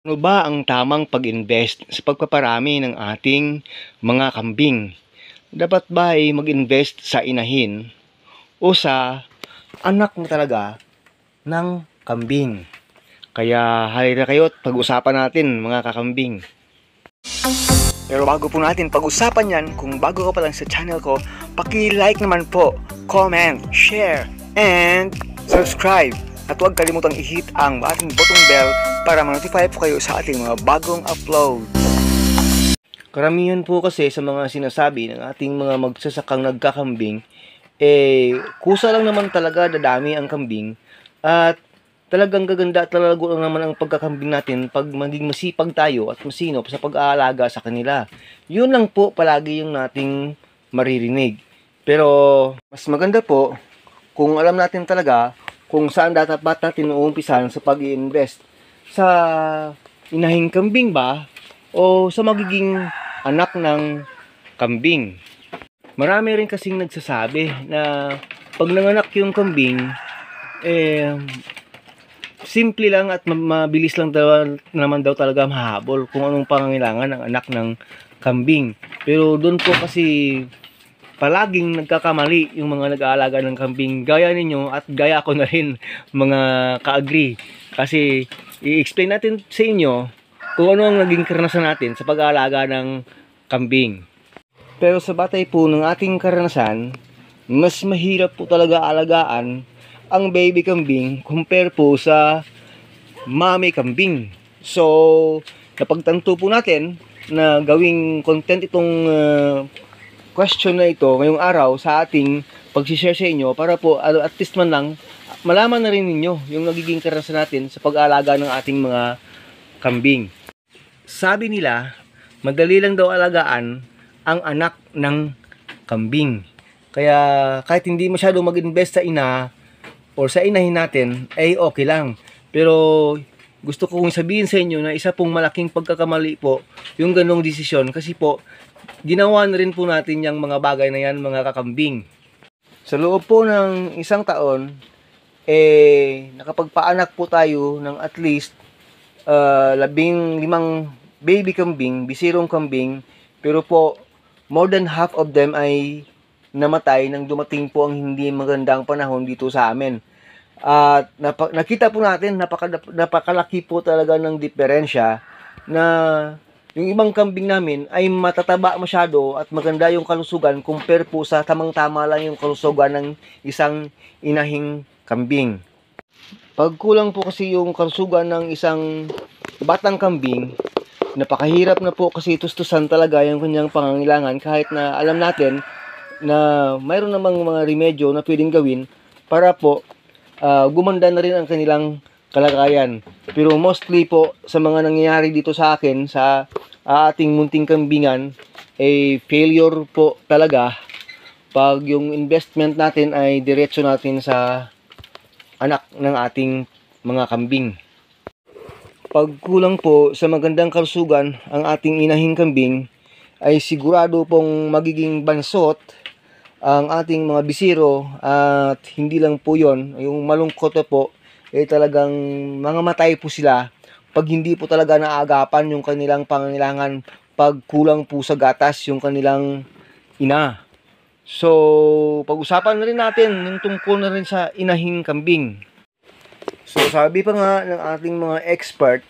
Ano ba ang tamang pag-invest sa pagpaparami ng ating mga kambing? Dapat ba ay mag-invest sa inahin o sa anak na talaga ng kambing? Kaya halina kayo at pag-usapan natin mga kakambing. Pero bago po natin pag-usapan yan, kung bago ka pa lang sa channel ko, paki-like naman po, comment, share, and subscribe. At huwag kalimutang i-hit ang ating button bell para ma-notify po kayo sa ating mga bagong upload. Karamihan po kasi sa mga sinasabi ng ating mga magsasakang nagkakambing, kusa lang naman talaga dadami ang kambing at talagang gaganda at lalago lang naman ang pagkakambing natin pag maging masipag tayo at masinop sa pag-aalaga sa kanila. Yun lang po palagi yung nating maririnig. Pero mas maganda po kung alam natin talaga kung saan dapat natin uumpisan sa pag-i-invest. Sa inahing kambing ba o sa magiging anak ng kambing? Marami rin kasing nagsasabi na pag nanganak yung kambing, simple lang at mabilis lang naman daw talaga mahabol kung anong pangangailangan ng anak ng kambing. Pero doon po kasi palaging nagkakamali yung mga nag-aalaga ng kambing, gaya ninyo at gaya ko na rin mga ka-agree. Kasi i-explain natin sa inyo kung ano ang naging karanasan natin sa pag-aalaga ng kambing. Pero sa batay po ng ating karanasan, mas mahirap po talaga alagaan ang baby kambing compare po sa mami kambing. So, napagtanto po natin na gawing content itong question na ito ngayong araw sa ating pag-share sa inyo para po at least man lang malaman na rin ninyo yung nagiging karanasan natin sa pag-aalaga ng ating mga kambing. Sabi nila, madali lang daw alagaan ang anak ng kambing. Kaya kahit hindi masyado mag-invest sa ina or sa inahin natin, ay okay lang. Pero gusto kong sabihin sa inyo na isa pong malaking pagkakamali po yung ganong desisyon kasi po ginawa na rin po natin yung mga bagay na yan mga kakambing. Sa loob po ng isang taon, nakapagpaanak po tayo ng at least 15 baby kambing, bisirong kambing, pero po more than half of them ay namatay nang dumating po ang hindi magandang panahon dito sa amin. At nakita po natin napakalaki po talaga ng diferensya na yung ibang kambing namin ay matataba masyado at maganda yung kalusugan compare po sa tamang-tama lang yung kalusugan ng isang inahing kambing. Pag kulang po kasi yung kalusugan ng isang batang kambing, napakahirap na po kasi tustusan talaga yung kanyang pangangailangan kahit na alam natin na mayroon namang mga remedyo na pwedeng gawin para po gumanda na rin ang kanilang kalagayan. Pero mostly po sa mga nangyayari dito sa akin sa ating munting kambingan failure po talaga pag yung investment natin ay diretso natin sa anak ng ating mga kambing. Pag kulang po sa magandang kalusugan ang ating inahing kambing ay sigurado pong magiging bansot ang ating mga bisiro at hindi lang po yon, yung malungkot na po talagang mga matay po sila pag hindi po talaga naagapan yung kanilang pangangailangan pag kulang po sa gatas yung kanilang ina. So, pag-usapan na rin natin yung tungkol na rin sa inahing kambing. So, sabi pa nga ng ating mga expert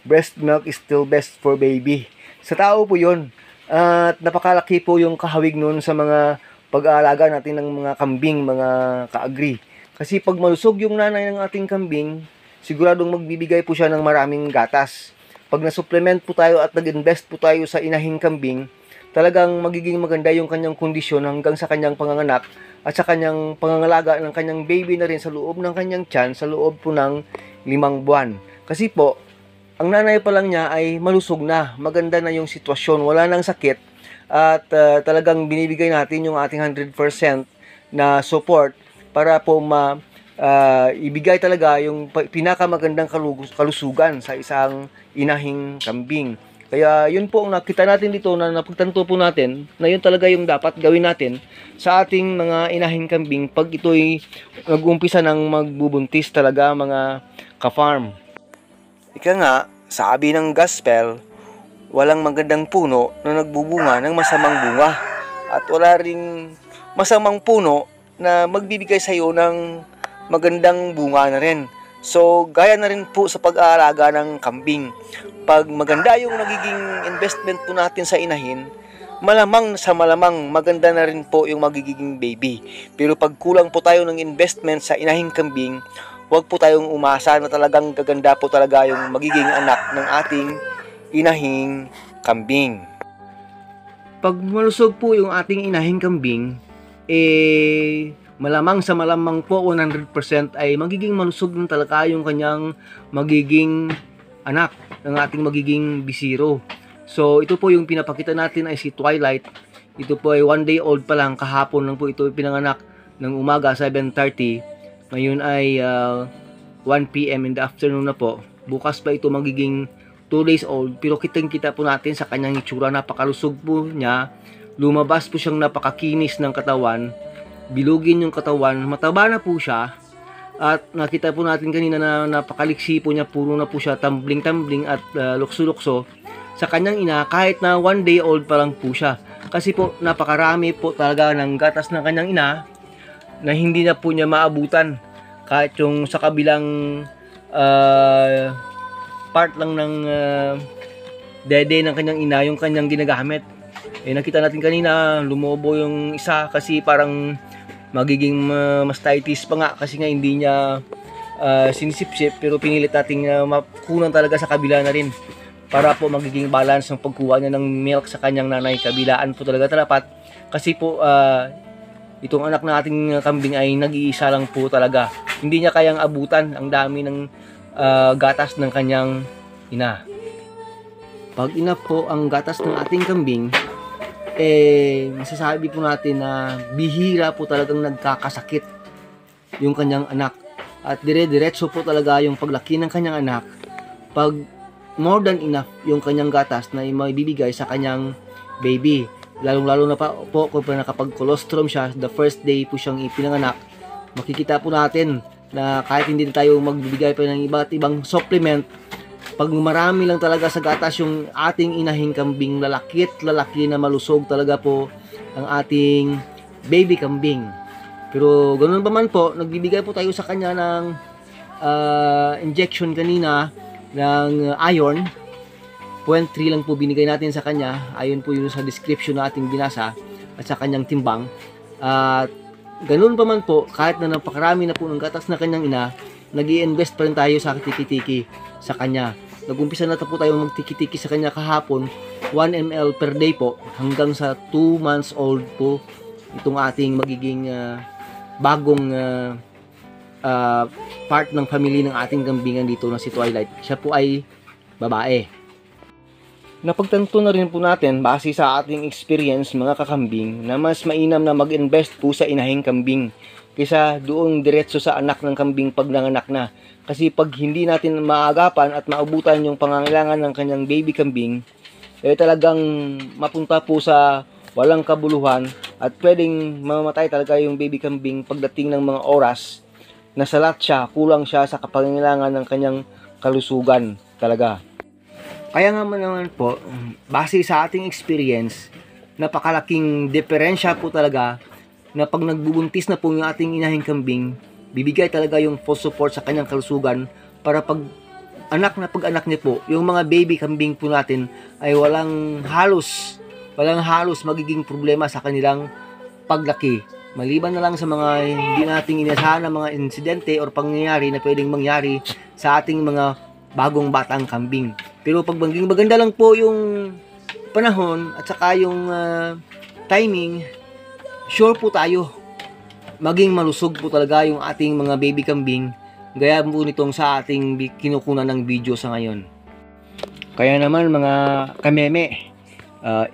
breast milk is still best for baby. Sa tao po yun. At napakalaki po yung kahawig nun sa mga pag-aalaga natin ng mga kambing, mga ka-agree. Kasi pag malusog yung nanay ng ating kambing, siguradong magbibigay po siya ng maraming gatas. Pag na-supplement po tayo at nag-invest po tayo sa inahing kambing, talagang magiging maganda yung kanyang kondisyon hanggang sa kanyang panganganak at sa kanyang pangangalaga ng kanyang baby na rin sa loob ng kanyang tiyan, sa loob po ng 5 buwan. Kasi po, ang nanay pa lang niya ay malusog na, maganda na yung sitwasyon, wala nang sakit at talagang binibigay natin yung ating 100% na support para po ibigay talaga yung pinakamagandang kalusugan sa isang inahing kambing. Kaya yun po ang nakita natin dito na napagtanto po natin na yun talaga yung dapat gawin natin sa ating mga inahing kambing pag ito'y nag-umpisa ng magbubuntis talaga mga ka-farm. Ika nga, sabi ng gospel, walang magandang puno na nagbubunga ng masamang bunga. At wala ring masamang puno na magbibigay sa iyo ng magandang bunga na rin. So, gaya na rin po sa pag-aalaga ng kambing. Pag maganda yung nagiging investment po natin sa inahin, malamang sa malamang maganda na rin po yung magiging baby. Pero pag kulang po tayo ng investment sa inahing kambing, huwag po tayong umasa na talagang gaganda po talaga yung magiging anak ng ating inahing kambing. Pag malusog po yung ating inahing kambing, malamang sa malamang po 100% ay magiging malusog ng talaga yung kanyang magiging anak ng ating magiging bisiro. So ito po yung pinapakita natin ay si Twilight. Ito po ay 1 day old pa lang, kahapon lang po ito pinanganak ng umaga 7:30. Ngayon ay 1 PM in the afternoon na po. Bukas pa ito magiging 2 days old, pero kitang-kita po natin sa kanyang itsura, napakalusog po niya. Lumabas po siyang napakakinis ng katawan. Bilugin yung katawan, mataba na po siya. At nakita po natin kanina na napakaliksi po niya, puro na po siya tumbling-tumbling at lukso-lukso sa kanyang ina kahit na 1 day old pa lang po siya. Kasi po napakarami po talaga ng gatas ng kanyang ina na hindi na po niya maabutan. Kahit yung sa kabilang part lang ng dede ng kanyang ina, yung kanyang ginagamit. Nakita natin kanina, lumobo yung isa kasi parang magiging mastitis pa nga kasi nga hindi niya sinisip-sip, pero pinilit natin makunan talaga sa kabila na rin para po magiging balance ng pagkuha niya ng milk sa kanyang nanay. Kabilaan po talaga dapat kasi po itong anak na ating kambing ay nag-iisa lang po talaga. Hindi niya kayang abutan ang dami ng gatas ng kanyang ina. Pag ina po ang gatas ng ating kambing, masasabi po natin na bihira po talagang nagkakasakit yung kanyang anak. At dire-diretso po talaga yung paglaki ng kanyang anak pag more than enough yung kanyang gatas na maibibigay sa kanyang baby. Lalong-lalo na po kung nakapag colostrum siya, the first day po siyang ipinanganak, makikita po natin na kahit hindi na tayo magbibigay pa ng iba't ibang supplement, pag marami lang talaga sa gatas yung ating inahing kambing, lalaki na malusog talaga po ang ating baby kambing. Pero ganoon pa man po, nagbibigay po tayo sa kanya ng injection kanina ng iron. 0.3 lang po binigay natin sa kanya. Ayon po yun sa description na ating binasa at sa kanyang timbang. At ganoon pa man po, kahit na napakarami na po ng gatas na kanyang ina, nag-i-invest pa rin tayo sa tiki-tiki sa kanya. Nag-umpisa na po tayo magtiki-tiki sa kanya kahapon, 1 ml per day po, hanggang sa 2 months old po itong ating magiging bagong part ng family ng ating kambingan dito na si Twilight. Siya po ay babae. Napagtanto na rin po natin base sa ating experience mga kakambing na mas mainam na mag-invest po sa inahing kambing kaysa doon diretso sa anak ng kambing pag nanganak na. Kasi pag hindi natin maagapan at maabutan yung pangangailangan ng kanyang baby kambing, talagang mapunta po sa walang kabuluhan at pwedeng mamamatay talaga yung baby kambing pagdating ng mga oras na salat siya, kulang siya sa kapangangailangan ng kanyang kalusugan talaga. Kaya nga naman po, base sa ating experience, napakalaking diferensya po talaga na pag nagbubuntis na po yung ating inahing kambing, bibigay talaga yung full support sa kanyang kalusugan para pag anak niya po, yung mga baby kambing po natin ay walang halos magiging problema sa kanilang paglaki. Maliban na lang sa mga hindi nating inasahan na mga insidente or pangyayari na pwedeng mangyari sa ating mga bagong batang kambing. Pero pag maganda lang po yung panahon at saka yung timing, sure po tayo maging malusog po talaga yung ating mga baby kambing, gaya po nitong sa ating kinukunan ng video sa ngayon. Kaya naman mga kameme,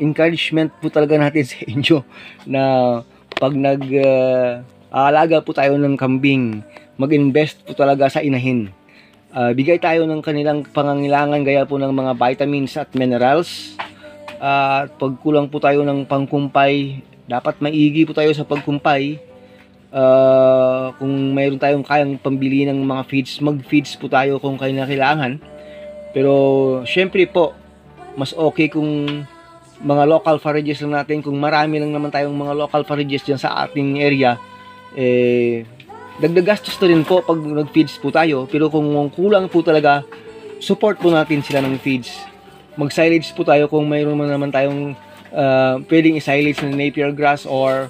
encouragement po talaga natin sa inyo na pag nag-aalaga po tayo ng kambing, mag-invest po talaga sa inahin. Bigay tayo ng kanilang pangangailangan gaya po ng mga vitamins at minerals. At pag kulang po tayo ng pangkumpay, dapat maigi po tayo sa pagkumpay. Kung mayroon tayong kayang pambili ng mga feeds, mag-feeds po tayo kung kailangan. Pero syempre po, mas okay kung mga local forages lang natin. Kung marami lang naman tayong mga local forages dyan sa ating area, dagdag gastos na rin po pag nag-feeds po tayo. Pero kung kulang po talaga, support po natin sila ng feeds. Mag-silage po tayo kung mayroon naman tayong pwedeng i-silage na napier grass or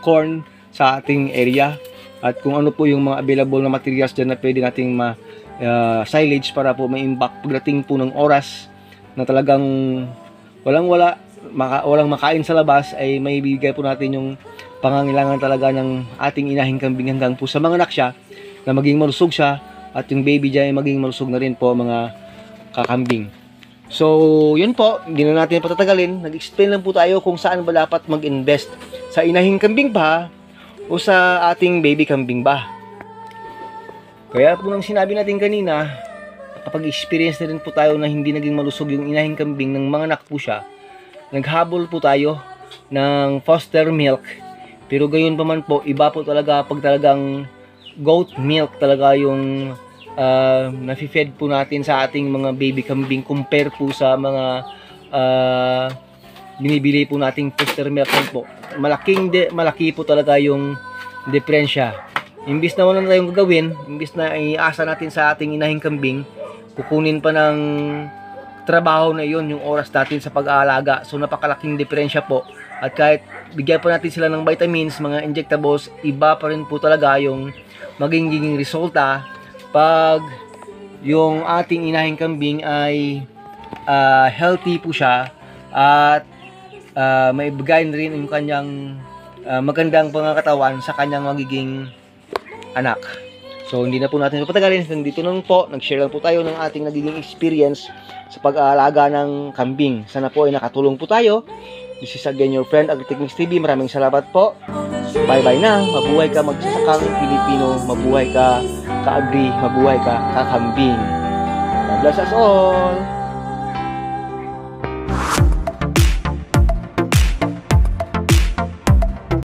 corn sa ating area. At kung ano po yung mga available na materials dyan na pwede nating silage para po ma-impact pagdating po ng oras na talagang walang makain sa labas, ay may bibigay po natin yung pangangailangan talaga ng ating inahing kambing hanggang po sa mga anak siya na maging malusog siya, at yung baby dyan ay maging malusog na rin po mga kakambing. So yun po, hindi na natin patatagalin. Nag-explain lang po tayo kung saan ba dapat mag-invest, sa inahing kambing ba o sa ating baby kambing ba. Kaya po nang sinabi natin kanina, kapag experience na rin po tayo na hindi naging malusog yung inahing kambing ng mga anak po siya, naghabol po tayo ng foster milk. Pero gayon pa man po, iba po talaga pag talagang goat milk talaga yung nafi-fed po natin sa ating mga baby kambing compare po sa mga binibili po nating foster milk po. Malaki po talaga yung diferensya. Imbis na wala na tayong gagawin, imbis na iasa natin sa ating inahing kambing, kukunin pa ng trabaho na yon yung oras natin sa pag-aalaga. So napakalaking diferensya po. At kahit bigyan pa natin sila ng vitamins, mga injectables, iba pa rin po talaga yung magiging resulta pag yung ating inahing kambing ay healthy po siya at may bigay rin yung kanyang magandang pangakatawan sa kanyang magiging anak. So hindi na po natin patagalin. Dito lang po, nag-share lang po tayo ng ating nagiging experience sa pag-aalaga ng kambing. Sana po ay nakatulong po tayo. This is again your friend Agritechnics TV. Maraming salamat po. Bye-bye na. Mabuhay ka magsasakang Pilipino. Mabuhay ka ka-agri. Mabuhay ka kakambing. God bless us all.